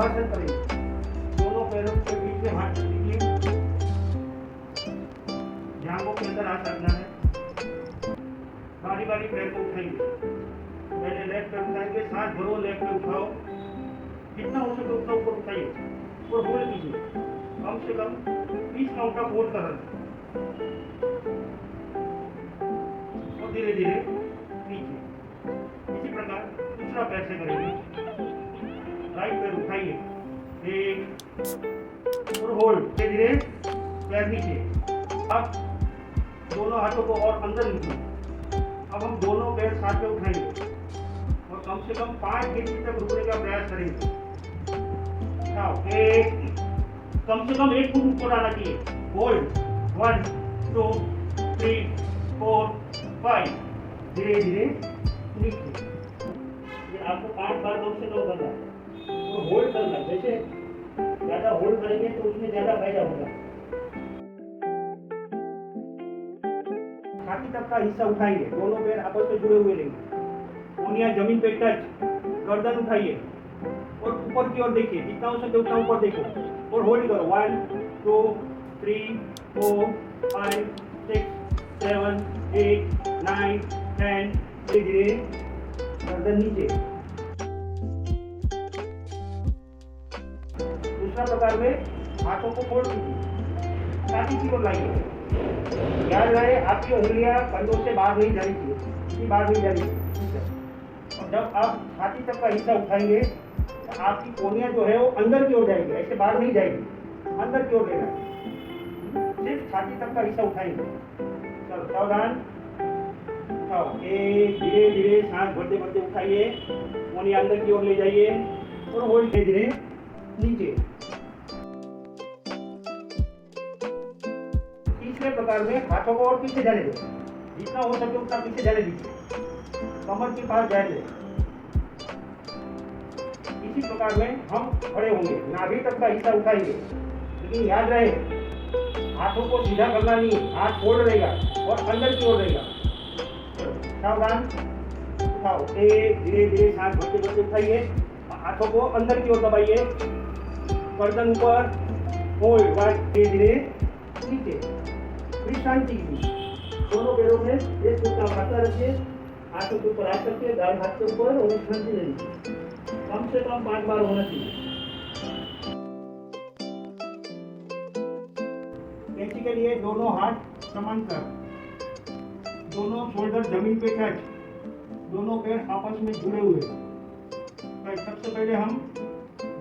शवासन करेंगे। दोनों पैरों के बीच में हाथ रख दीजिए, जांघों के अंदर हाथ रखना है। बारी बारी पैर को उठाएंगे। पहले लेफ्ट पैर उठाएंगे, सांस भरो, लेफ्ट पे उठाओ, जितना हो सके उतना ऊपर उठाइए और होल्ड कीजिए। कम से कम 20 काउंट का होल्ड कर रहे और धीरे धीरे नीचे। इसी प्रकार दूसरा पैर से करेंगे। राइट पैर उठाइए, एक और होल्ड, धीरे धीरे पैर नीचे। अब दोनों हाथों को और अंदर लीजिए। अब हम दोनों पैर साथ में उठाएंगे और कम से कम 5 गिनती तक रुकने का प्रयास करेंगे। एक, कम से कम 1 फुट ऊपर आना चाहिए। होल्ड, 1 2 3 4 5, धीरे धीरे नीचे। ये आपको 5 बार कम से कम करना है तो होल्ड करना है। जैसे ज्यादा होल्ड करेंगे तो उसमें ज्यादा फायदा होगा। छाती तक का हिस्सा उठाएंगे, दोनों पैर आपस में जुड़े हुए रहेंगे। कोहनियां जमीन पे टच, गर्दन उठाइए और ऊपर की ओर देखिए, जितना हो सके उतना ऊपर देखो और होल्ड करो। 1 2 3 4 5 6 7 8 9 10, धीरे धीरे गर्दन नीचे। दूसरा प्रकार में हाथों को फोल्ड कीजिए, छाती की ओर लाइए। याद रहे आपकी उंगलियां कंधों से बाहर नहीं जानी चाहिए, इसकी बाहर नहीं जानी चाहिए। और जब आप छाती तक का हिस्सा उठाएंगे तो आपकी कोहनियां जो है वो अंदर की ओर जाएगी, ऐसे बाहर नहीं जाएगी, अंदर की ओर लेना है। सिर्फ छाती तक का हिस्सा उठाएंगे। चलो सावधान, उठाओ। एक, धीरे धीरे सांस भरते भरते उठाइए, कोहनियां अंदर की ओर ले जाइए और होल्ड, धीरे धीरे नीचे। तीसरे प्रकार में हाथों को और पीछे जाने दो, जितना हो सके उतना पीछे जाने दीजिए, कमर के पास जाने दें। इसी प्रकार में हम खड़े होंगे, नाभि तक का हिस्सा उठाएंगे, लेकिन याद रहे हाथों को सीधा करना नहीं, हाथ फोल्ड रहेगा और अंदर की ओर रहेगा। सावधान, उठाओ। एक, धीरे धीरे सांस भरते भरते उठाइए, हाथों को अंदर की ओर दबाइए, गर्दन ऊपर, होल्ड, धीरे धीरे नीचे। विश्रांति कीजिए, दोनों पैरों में एक फुट का फासला रखिए, हाथों के ऊपर हाथ रखिए, दाएं हाथ के ऊपर, और विश्रांति लीजिए। कम से कम 5 बार होना चाहिए। कैंची के लिए दोनों हाथ समांतर, दोनों शोल्डर जमीन पे टच, दोनों पैर आपस में जुड़े हुए। सबसे पहले हम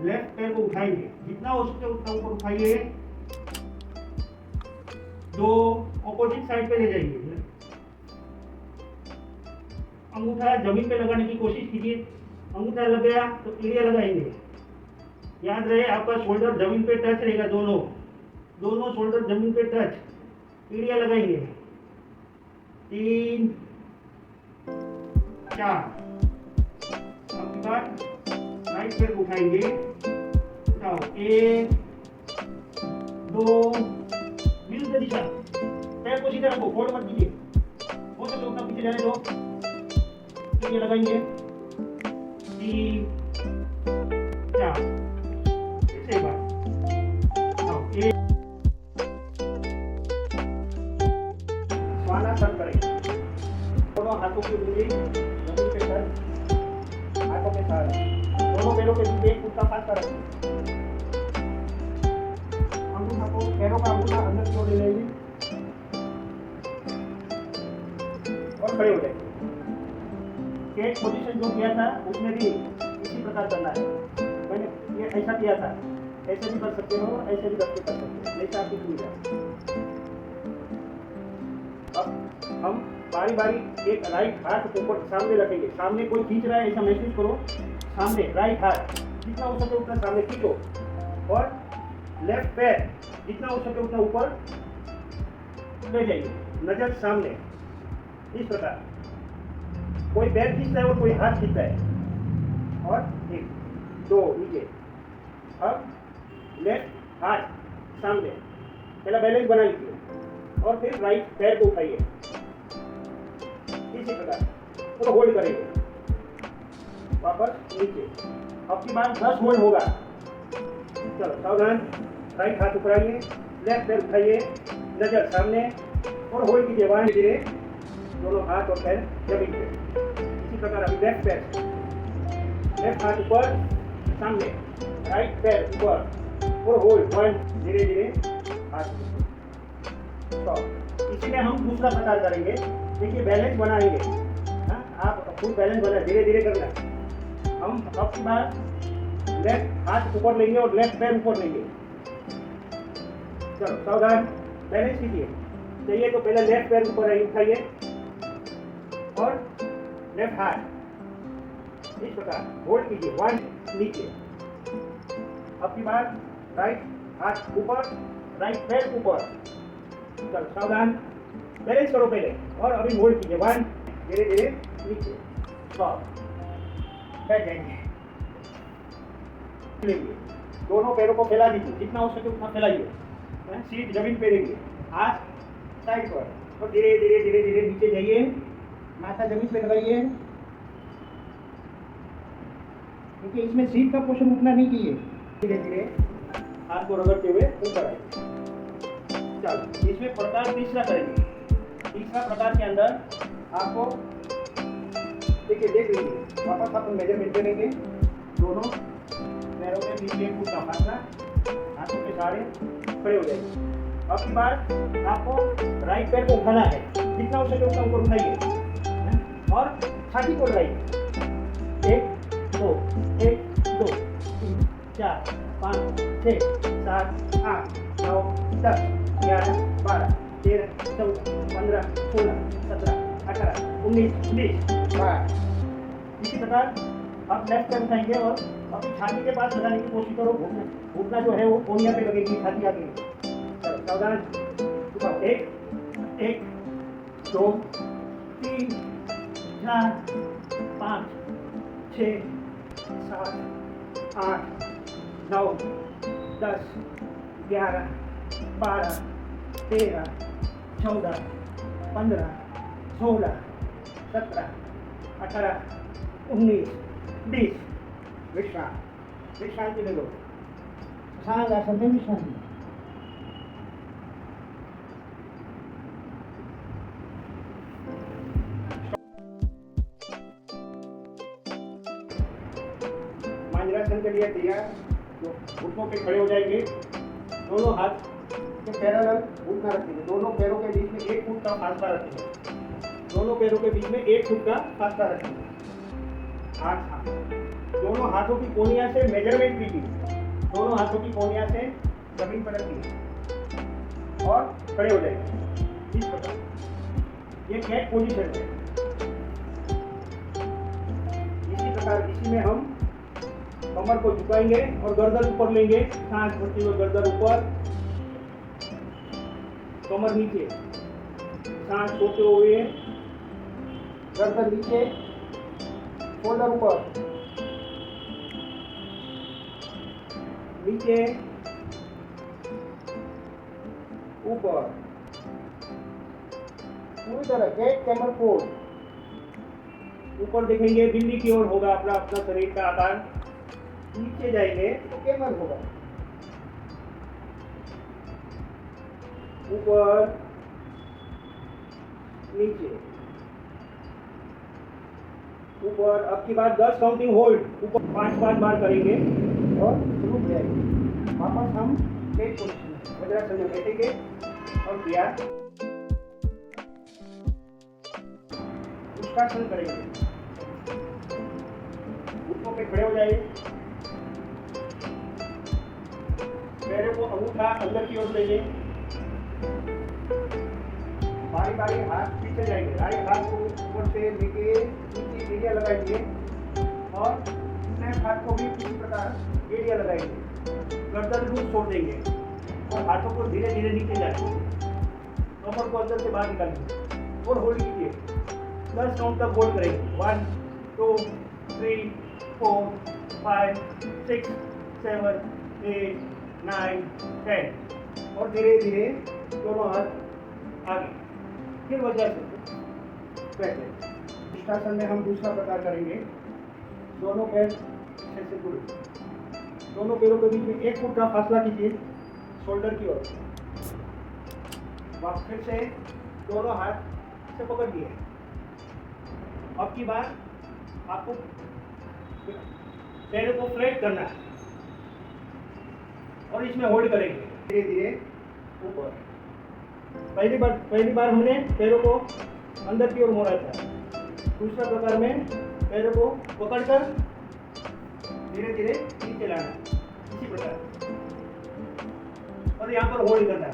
लेफ्ट पैर को उठाएंगे, जितना हो सके उतना ऊपर उठाइए, दो ऑपोजिट साइड पे ले जाइए। अंगूठा जमीन पे लगाने की कोशिश कीजिए, अंगूठा लग गया तो एड़ियां लगाएंगे। याद रहे आपका शोल्डर जमीन पे टच रहेगा, दोनों शोल्डर जमीन पे टच, एड़ियां लगाएंगे। 3 4, अब बाद राइट पैर उठाएंगे, उठाओ। 1 2, विरुद्ध दिशा, पैर को सीधा रखो, फोल्ड मत कीजिए, हो सके उतना पीछे जाने दो, ये लगाएंगे। 3 4, इसे बार, स्वानासन करें, दोनों हाथों की उंगली जमीन पे टच, हाथों के साथ, दोनों पैरों के बीच 1 फुट का फासला रखें। अंगूठा को, पैरों का अंगूठा अंदर की ओर ले लेंगे और खड़े हो जाएंगे। कैट पोजीशन जो किया था उसमें भी इसी प्रकार करना है। मैंने ये ऐसा किया था, ऐसे भी कर सकते हो, ऐसे भी करके कर सकते हो, जैसे आपकी सुविधा। अब हम बारी बारी एक राइट हाथ ऊपर सामने रखेंगे, सामने कोई खींच रहा है ऐसा महसूस करो, सामने राइट हाथ जितना हो सके उतना सामने खींचो और लेफ्ट पैर जितना हो सके उतना ऊपर ले जाइए, नजर सामने। इस प्रकार कोई पैर खींचता है और कोई हाथ खींचता है, और 1 2 नीचे। अब लेफ्ट हाथ सामने, पहला बैलेंस बना लीजिए और फिर राइट पैर को उठाइए, इसी प्रकार तो होल्ड करेंगे, वापस नीचे। अब की बार 10 होल्ड होगा, चलो सावधान, राइट हाथ ऊपर आइए, लेफ्ट पैर उठाइए, नजर सामने और होल्ड कीजिए। वन, धीरे दोनों हाथ और पैर जमीन पे। इसी प्रकार अभी लेफ्ट पैर से, लेफ्ट हाथ ऊपर सामने, राइट पैर ऊपर और होल्ड। वन, धीरे धीरे हाथ स्टॉप। इसी में हम दूसरा प्रकार करेंगे। देखिए बैलेंस बनाएंगे, हाँ आप फुल बैलेंस बना, धीरे धीरे करना। हम अब की बार लेफ्ट हाथ ऊपर लेंगे और लेफ्ट पैर ऊपर लेंगे। चलो सावधान, बैलेंस कीजिए। चाहिए तो पहले लेफ्ट पैर ऊपर उठाइए और लेफ्ट हाथ इस प्रकार होल्ड कीजिए। वन, नीचे। अब की बार राइट हाथ ऊपर, राइट पैर ऊपर। चलो सावधान, बैलेंस करो पहले और अभी होल्ड कीजिए। वन, धीरे धीरे नीचे, स्टॉप, बैठ जाएंगे। दोनों पैरों को फैला दीजिए, जितना हो सके उतना फैलाइए। सीट जमीन पे रखिए, हाथ साइड पर और धीरे धीरे धीरे धीरे नीचे जाइए, माथा जमीन पे लगाइए, क्योंकि इसमें सीट का पोर्शन उतना नहीं चाहिए। धीरे धीरे हाथ को रगड़ते हुए ऊपर आइए। चलो इसमें प्रकार तीसरा करेंगे। तीसरा प्रकार के अंदर आपको देखिए, देख लीजिए, वापस अपन मेजरमेंट करेंगे। दोनों पैरों के बीच 1 फुट का फासला, हाथों के सहारे खड़े हो जाएंगे। अब की बार आपको राइट पैर को उठाना है, जितना हो सके उतना ऊपर उठाइए और छाती को लगाइए। 1 2 1 2 3 4 5 6 7 8 9 10 11 12 13 14 15 16 17 18 19 20 22। इसी प्रकार आप लेफ्ट पैर उठाएंगे और अपनी छाती के पास लगाने की कोशिश करो। घुटना जो है वो कोनिया पे लगेगी, छाती आगे। चलो सावधान, 1 1 2 3 4 5 6 7 8 9 10 11 12 13 14 15 16 17 18 19 20। विश्राम, विश्रांति ले लो। सांग आसन में विश्रांति। मांजरासन के लिए तैयार, जो घुटनों पे खड़े हो जाएंगे। दोनों हाथ के पैरेलल घुटना रखेंगे। दोनों पैरों के बीच में 1 फुट का फासला रखेंगे। दोनों पैरों के बीच में 1 फुट का फासला रखेंगे। हाथ दोनों हाथों की कोनिया से मेजरमेंट कीजिए। दोनों हाथों की कोनिया से जमीन पर रखिए और खड़े हो जाएंगे इस प्रकार। ये कैट पोजीशन है। इसी प्रकार इसी में हम कमर को झुकाएंगे और गर्दन ऊपर लेंगे। सांस भरते हुए गर्दन ऊपर, कमर नीचे, सांस छोड़ते हुए गर्दन नीचे, शोल्डर ऊपर, नीचे, ऊपर, पूरी तरह गेट कैमर पोज। ऊपर देखेंगे बिल्ली की ओर होगा अपना अपना शरीर का आकार। नीचे जाएंगे तो कैमर होगा। ऊपर, नीचे, ऊपर। अब की बार 10 काउंटिंग होल्ड, ऊपर 5 बार करेंगे और रुक जाएंगे। वापस हम गेट पोजीशन में वज्रासन में बैठेंगे और क्रिया उत्कासन करेंगे। घुटनों पे खड़े हो जाइए, पैरों को अंगूठा अंदर की ओर ले। बारी बारी हाथ पीछे जाएंगे। राइट हाथ को ऊपर से लेके नीचे एरिया लगाएंगे और लेफ्ट हाथ को भी इसी प्रकार एरिया लगाएंगे। गर्दन लूज छोड़ देंगे और हाथों को धीरे धीरे नीचे जाएंगे। कमर को अंदर से बाहर निकालेंगे और होल्ड कीजिए। 10 काउंट तक होल्ड करेंगे। 1 2 3 4 5 6 7 8 9 10 और धीरे धीरे दोनों हाथ आगे। फिर वज्रासन बैठे। विष्टासन में हम दूसरा प्रकार करेंगे। दोनों पैर पीछे से जुड़े, दोनों पैरों के बीच में 1 फुट का फासला कीजिए शोल्डर की ओर। आप फिर से दोनों हाथ से पकड़ लिए। अब की बार आपको पैरों को फ्लैट करना है और इसमें होल्ड करेंगे धीरे धीरे ऊपर। पहली बार हमने पैरों को अंदर की ओर मोड़ा था। दूसरा प्रकार में पैरों को पकड़कर धीरे धीरे नीचे लाना, इसी प्रकार, और यहाँ पर होल्ड करना है।